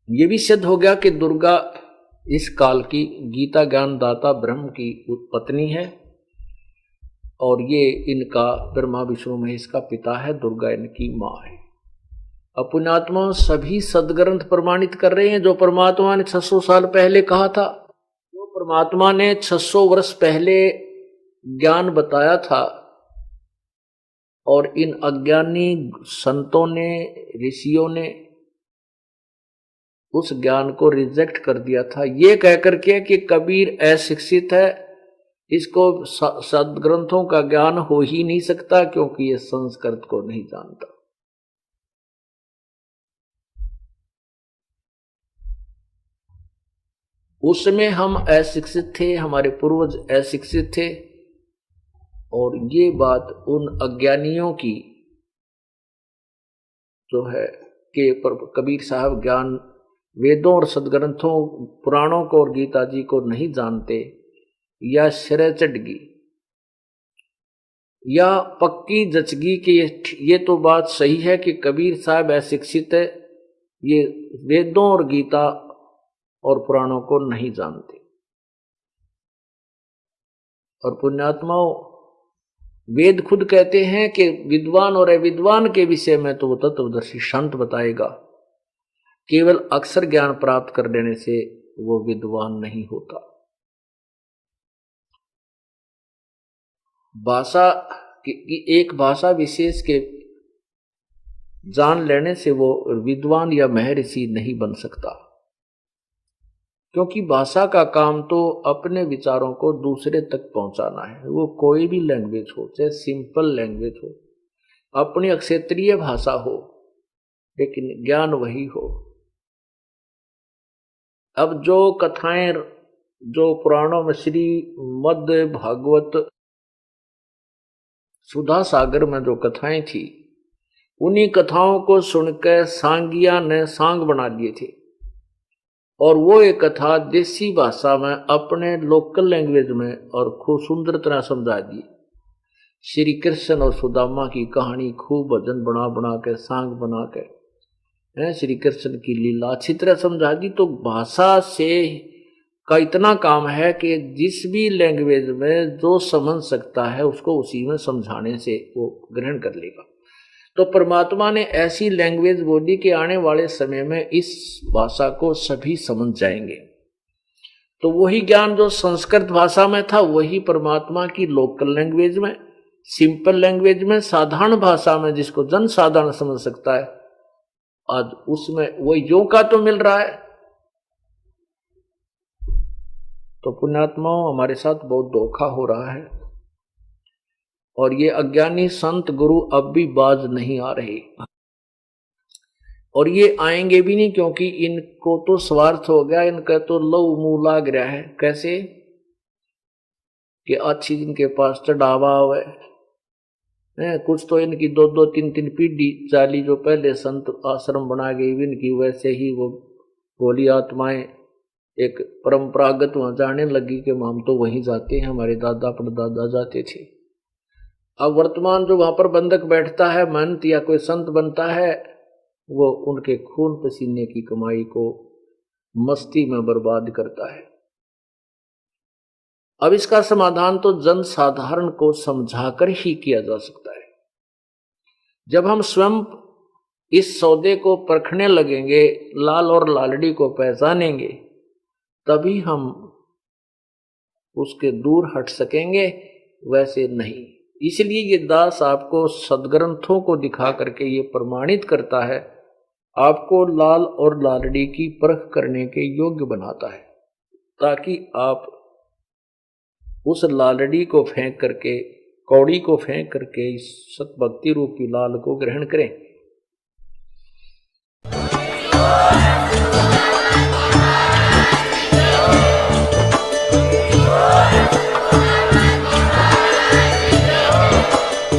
ये भी सिद्ध हो गया कि दुर्गा इस काल की गीता ज्ञान दाता ब्रह्म की पत्नी है और ये इनका ब्रह्मा विष्णु महेश का पिता है, दुर्गा इनकी माँ है। अब पुण्यात्मा सभी सदग्रंथ प्रमाणित कर रहे हैं जो परमात्मा ने 600 साल पहले कहा था। जो परमात्मा ने 600 वर्ष पहले ज्ञान बताया था और इन अज्ञानी संतों ने, ऋषियों ने उस ज्ञान को रिजेक्ट कर दिया था, ये कहकर के कि कबीर अशिक्षित है, इसको सदग्रंथों का ज्ञान हो ही नहीं सकता क्योंकि ये संस्कृत को नहीं जानता। उसमें हम अशिक्षित थे, हमारे पूर्वज अशिक्षित थे और ये बात उन अज्ञानियों की जो है कि कबीर साहब ज्ञान वेदों और सदग्रंथों, पुराणों को और गीता जी को नहीं जानते, या सिरे चढ़गी या पक्की जचगी कि ये तो बात सही है कि कबीर साहब अशिक्षित है, ये वेदों और गीता और पुराणों को नहीं जानते। और पुण्यात्माओं, वेद खुद कहते हैं कि विद्वान और अविद्वान के विषय में तो वो तत्वदर्शी संत बताएगा, केवल अक्षर ज्ञान प्राप्त कर लेने से वो विद्वान नहीं होता। भाषा की एक भाषा विशेष के जान लेने से वो विद्वान या महर्षि नहीं बन सकता, क्योंकि भाषा का काम तो अपने विचारों को दूसरे तक पहुंचाना है। वो कोई भी लैंग्वेज हो, चाहे सिंपल लैंग्वेज हो, अपनी क्षेत्रीय भाषा हो, लेकिन ज्ञान वही हो। अब जो कथाएं, जो पुराणों में श्री मद भागवत सुधा सागर में जो कथाएं थी, उन्हीं कथाओं को सुनकर सांगिया ने सांग बना लिए थे और वो एक कथा देसी भाषा में अपने लोकल लैंग्वेज में और खूब सुंदर तरह समझा दी। श्री कृष्ण और सुदामा की कहानी खूब भजन बना बना के, सांग बना के श्री कृष्ण की लीला अच्छी तरह समझा दी। तो भाषा से का इतना काम है कि जिस भी लैंग्वेज में जो समझ सकता है उसको उसी में समझाने से वो ग्रहण कर लेगा। तो परमात्मा ने ऐसी लैंग्वेज बोली कि आने वाले समय में इस भाषा को सभी समझ जाएंगे। तो वही ज्ञान जो संस्कृत भाषा में था, वही परमात्मा की लोकल लैंग्वेज में, सिंपल लैंग्वेज में, साधारण भाषा में, जिसको जन साधारण समझ सकता है, आज उसमें वही यों का तो मिल रहा है। तो पुण्यात्माओं, हमारे साथ बहुत धोखा हो रहा है और ये अज्ञानी संत गुरु अब भी बाज नहीं आ रहे और ये आएंगे भी नहीं, क्योंकि इनको तो स्वार्थ हो गया, इनका तो लहू मुंह लाग रहा है। कैसे कि अच्छी जिनके पास चढ़ावा है, कुछ तो इनकी 2-2, 3-3 पीढ़ी चाली जो पहले संत आश्रम बना गई इनकी, वैसे ही वो भोली आत्माएं एक परंपरागत वहां जाने लगी कि हम तो वहीं जाते हैं, हमारे दादा परदादा जाते थे। अब वर्तमान जो वहां पर बंधक बैठता है, महंत या कोई संत बनता है, वो उनके खून पसीने की कमाई को मस्ती में बर्बाद करता है। अब इसका समाधान तो जन साधारण को समझाकर ही किया जा सकता है। जब हम स्वयं इस सौदे को परखने लगेंगे, लाल और लालड़ी को पहचानेंगे, तभी हम उसके दूर हट सकेंगे, वैसे नहीं। इसलिए ये दास आपको सदग्रंथों को दिखा करके ये प्रमाणित करता है, आपको लाल और लालड़ी की परख करने के योग्य बनाता है, ताकि आप उस लालड़ी को फेंक करके, कौड़ी को फेंक करके इस सत भक्ति रूपी लाल को ग्रहण करें।